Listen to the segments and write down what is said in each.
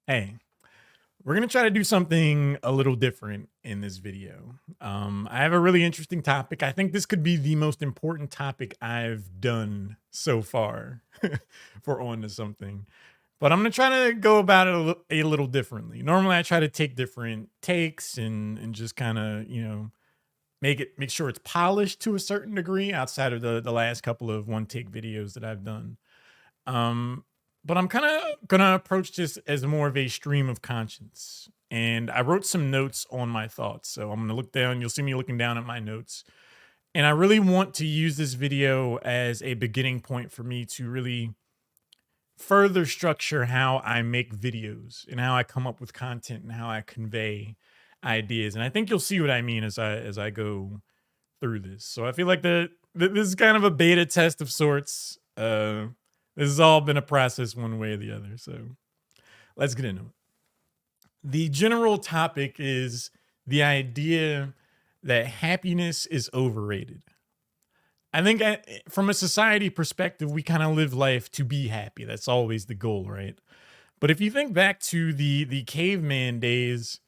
Hey, we're going to try to do something a little different in this video. I have a really interesting topic. I think this could be the most important topic I've done so far for On to Something. But I'm going to try to go about it a little differently. Normally, I try to take different takes and just kind of, make sure it's polished to a certain degree outside of the last couple of one take videos that I've done. Um, but I'm kind of gonna approach this as more of a stream of conscience. And I wrote some notes on my thoughts. So I'm gonna look down, you'll see me looking down at my notes. And I really want to use this video as a beginning point for me to really further structure how I make videos and how I come up with content and how I convey ideas. And I think you'll see what I mean as I go through this. So I feel like this is kind of a beta test of sorts. This has all been a process one way or the other. So let's get into it. The general topic is the idea that happiness is overrated. I think from a society perspective, we kind of live life to be happy. That's always the goal, right? But if you think back to the caveman days,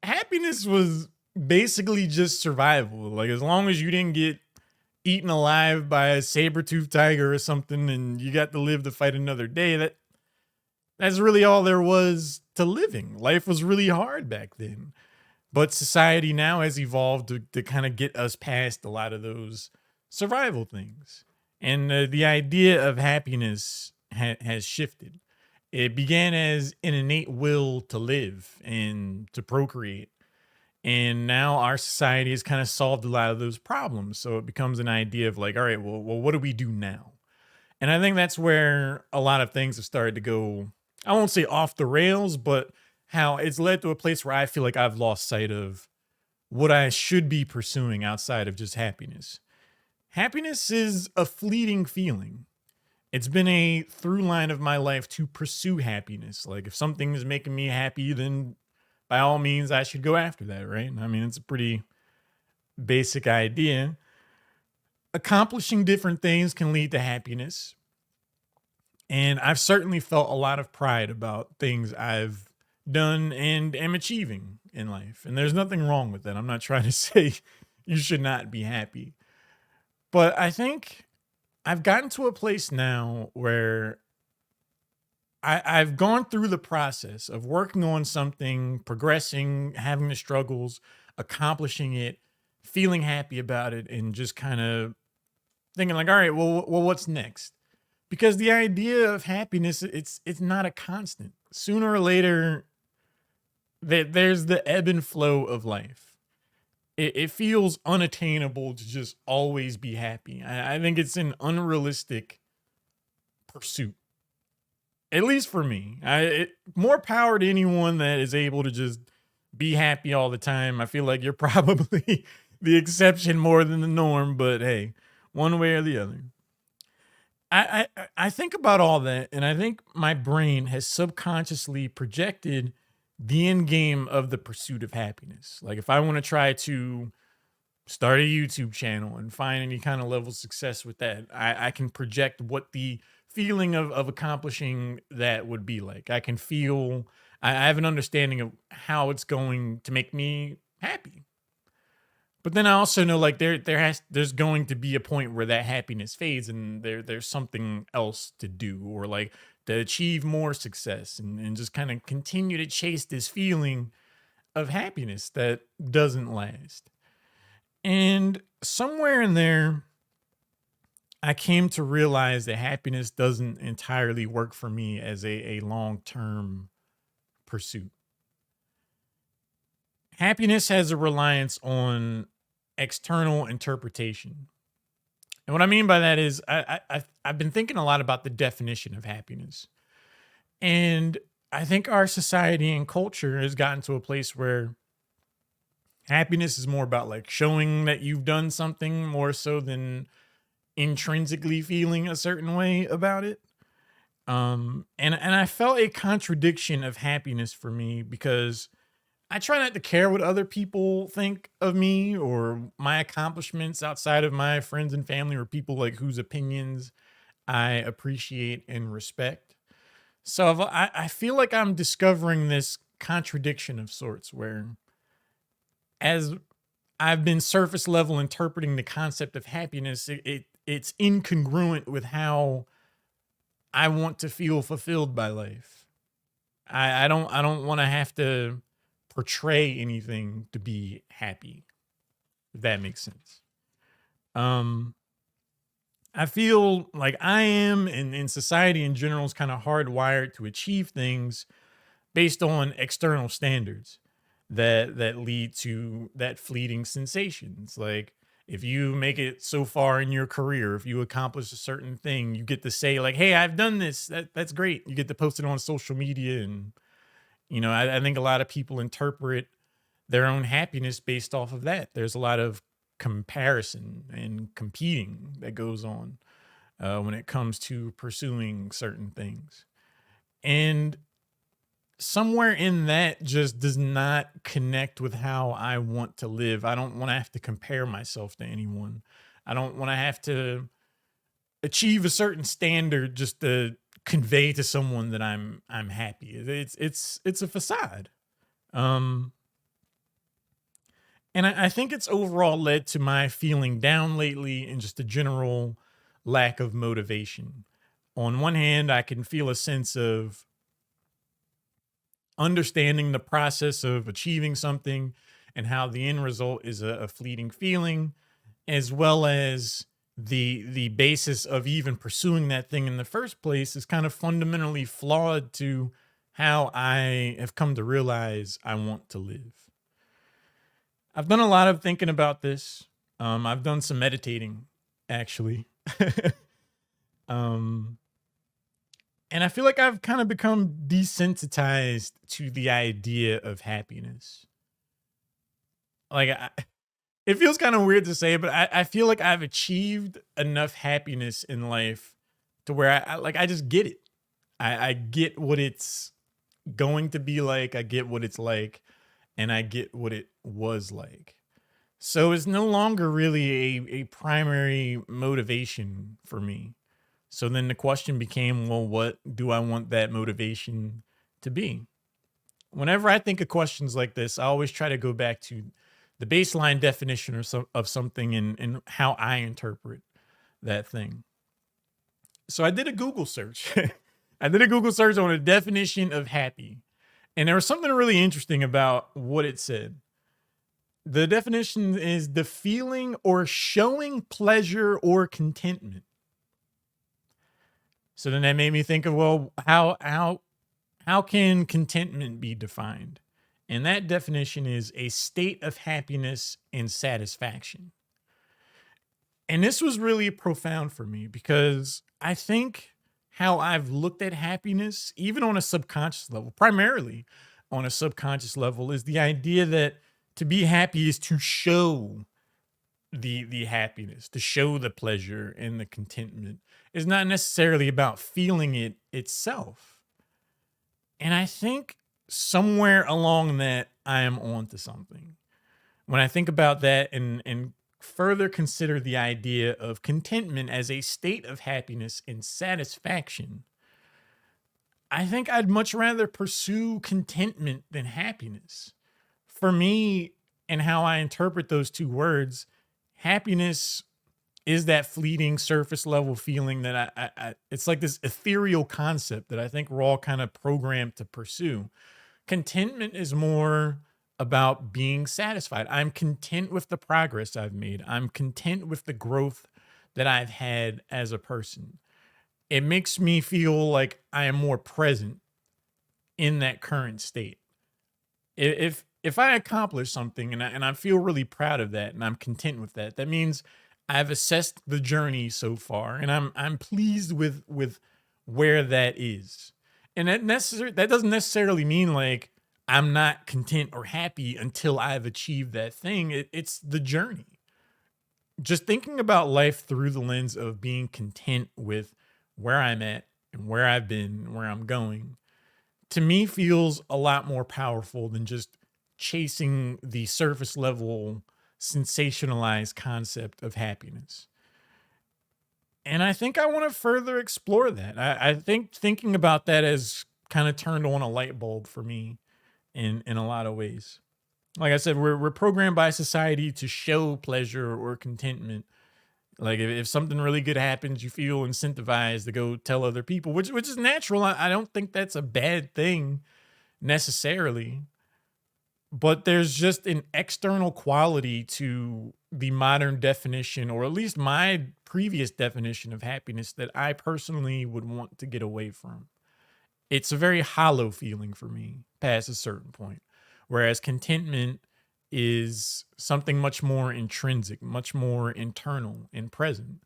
happiness was basically just survival. Like as long as you didn't get eaten alive by a saber-toothed tiger or something and you got to live to fight another day, that's really all there was to living. Life was really hard back then. But society now has evolved to kind of get us past a lot of those survival things. And the idea of happiness has shifted. It began as an innate will to live and to procreate. And now our society has kind of solved a lot of those problems. So it becomes an idea of like, all right, well, what do we do now? And I think that's where a lot of things have started to go, I won't say off the rails, but how it's led to a place where I feel like I've lost sight of what I should be pursuing outside of just happiness. Happiness is a fleeting feeling. It's been a through line of my life to pursue happiness. Like if something is making me happy, then by all means I should go after that, right? I mean, it's a pretty basic idea. Accomplishing different things can lead to happiness. And I've certainly felt a lot of pride about things I've done and am achieving in life. And there's nothing wrong with that. I'm not trying to say you should not be happy. But I think I've gotten to a place now where I've gone through the process of working on something, progressing, having the struggles, accomplishing it, feeling happy about it, and just kind of thinking like, all right, well, what's next? Because the idea of happiness, it's not a constant. Sooner or later, there's the ebb and flow of life. It feels unattainable to just always be happy. I think it's an unrealistic pursuit, at least for me. More power to anyone that is able to just be happy all the time. I feel like you're probably the exception more than the norm, but hey, one way or the other. I think about all that, and I think my brain has subconsciously projected the end game of the pursuit of happiness. Like if I want to try to start a YouTube channel and find any kind of level of success with that, I can project what the feeling of accomplishing that would be like. I can feel, I have an understanding of how it's going to make me happy. But then I also know like there's going to be a point where that happiness fades and there's something else to do or like to achieve more success and just kind of continue to chase this feeling of happiness that doesn't last. And somewhere in there, I came to realize that happiness doesn't entirely work for me as a long term pursuit. Happiness has a reliance on external interpretation. And what I mean by that is I've been thinking a lot about the definition of happiness. And I think our society and culture has gotten to a place where happiness is more about like showing that you've done something more so than intrinsically feeling a certain way about it. And I felt a contradiction of happiness for me because I try not to care what other people think of me or my accomplishments outside of my friends and family or people like whose opinions I appreciate and respect. I feel like I'm discovering this contradiction of sorts where, as I've been surface level interpreting the concept of happiness, it's incongruent with how I want to feel fulfilled by life. I don't want to have to portray anything to be happy, if that makes sense. Um, I feel like I am, and in society in general, is kind of hardwired to achieve things based on external standards that lead to that fleeting sensations. Like, if you make it so far in your career, if you accomplish a certain thing, you get to say like, "Hey, I've done this." That's great. You get to post it on social media, and I think a lot of people interpret their own happiness based off of that. There's a lot of comparison and competing that goes on when it comes to pursuing certain things. And somewhere in that just does not connect with how I want to live. I don't want to have to compare myself to anyone. I don't want to have to achieve a certain standard just to convey to someone that I'm happy. It's a facade. Um and I think it's overall led to my feeling down lately and just a general lack of motivation. On one hand, I can feel a sense of understanding the process of achieving something and how the end result is a fleeting feeling, as well as the basis of even pursuing that thing in the first place is kind of fundamentally flawed to how I have come to realize I want to live. I've done a lot of thinking about this. I've done some meditating, actually. um, and I feel like I've kind of become desensitized to the idea of happiness. Like, it feels kind of weird to say, but I feel like I've achieved enough happiness in life to where I just get it. I get what it's going to be like. I get what it's like, and I get what it was like. So it's no longer really a primary motivation for me. So then the question became, well, what do I want that motivation to be? Whenever I think of questions like this, I always try to go back to the baseline definition of something and how I interpret that thing. So I did a Google search. I did a Google search on a definition of happy. And there was something really interesting about what it said. The definition is the feeling or showing pleasure or contentment. So then that made me think of, well, how can contentment be defined? And that definition is a state of happiness and satisfaction. And this was really profound for me because I think how I've looked at happiness, even on a subconscious level, primarily on a subconscious level, is the idea that to be happy is to show the happiness, to show the pleasure and the contentment. Is not necessarily about feeling it itself. And I think somewhere along that I am onto something. When I think about that and further consider the idea of contentment as a state of happiness and satisfaction, I think I'd much rather pursue contentment than happiness. For me, and how I interpret those two words, happiness is that fleeting surface level feeling that it's like this ethereal concept that I think we're all kind of programmed to pursue. Contentment is more about being satisfied. I'm content with the progress I've made. I'm content with the growth that I've had as a person. It makes me feel like I am more present in that current state. If I accomplish something and I feel really proud of that and I'm content with that, that means I've assessed the journey so far and I'm pleased with where that is. And that doesn't necessarily mean like I'm not content or happy until I've achieved that thing. It's the journey. Just thinking about life through the lens of being content with where I'm at and where I've been and where I'm going, to me feels a lot more powerful than just chasing the surface level sensationalized concept of happiness. And I think I want to further explore that. I think thinking about that has kind of turned on a light bulb for me in a lot of ways. Like I said, we're programmed by society to show pleasure or contentment. Like if something really good happens, you feel incentivized to go tell other people, which is natural. I don't think that's a bad thing necessarily, but there's just an external quality to the modern definition, or at least my previous definition of happiness, that I personally would want to get away from. It's a very hollow feeling for me past a certain point. Whereas contentment is something much more intrinsic, much more internal and present.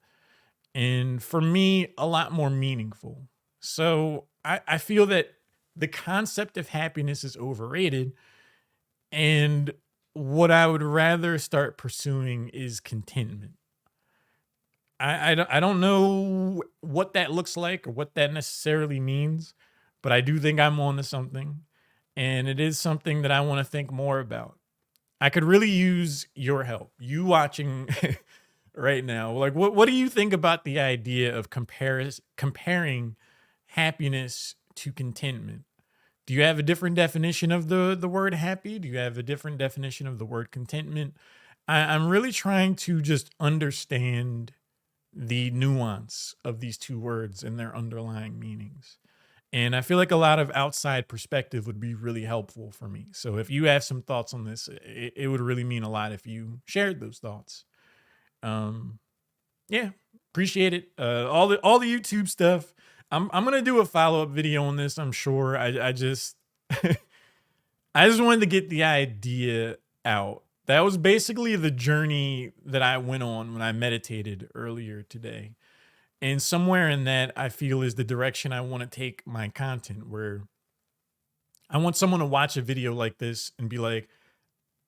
And for me, a lot more meaningful. So I feel that the concept of happiness is overrated. And what I would rather start pursuing is contentment. I don't know what that looks like or what that necessarily means, but I do think I'm on to something. And it is something that I want to think more about. I could really use your help. You watching right now. Like what do you think about the idea of comparing happiness to contentment? Do you have a different definition of the word happy? Do you have a different definition of the word contentment? I'm really trying to just understand the nuance of these two words and their underlying meanings. And I feel like a lot of outside perspective would be really helpful for me. So if you have some thoughts on this, it would really mean a lot if you shared those thoughts. Um, yeah, appreciate it. All the YouTube stuff. I'm gonna do a follow-up video on this, I'm sure. I just I just wanted to get the idea out. That was basically the journey that I went on when I meditated earlier today. And somewhere in that, I feel is the direction I want to take my content, where I want someone to watch a video like this and be like,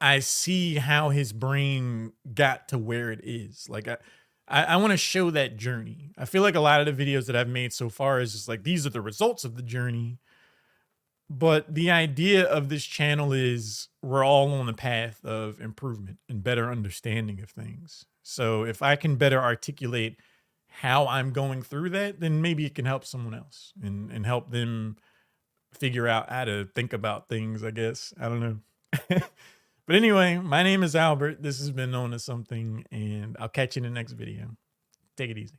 I see how his brain got to where it is. Like I want to show that journey. I feel like a lot of the videos that I've made so far is just like, these are the results of the journey. But the idea of this channel is we're all on the path of improvement and better understanding of things. So if I can better articulate how I'm going through that, then maybe it can help someone else and help them figure out how to think about things, I guess. I don't know. But anyway, my name is Albert. This has been Known as Something, and I'll catch you in the next video. Take it easy.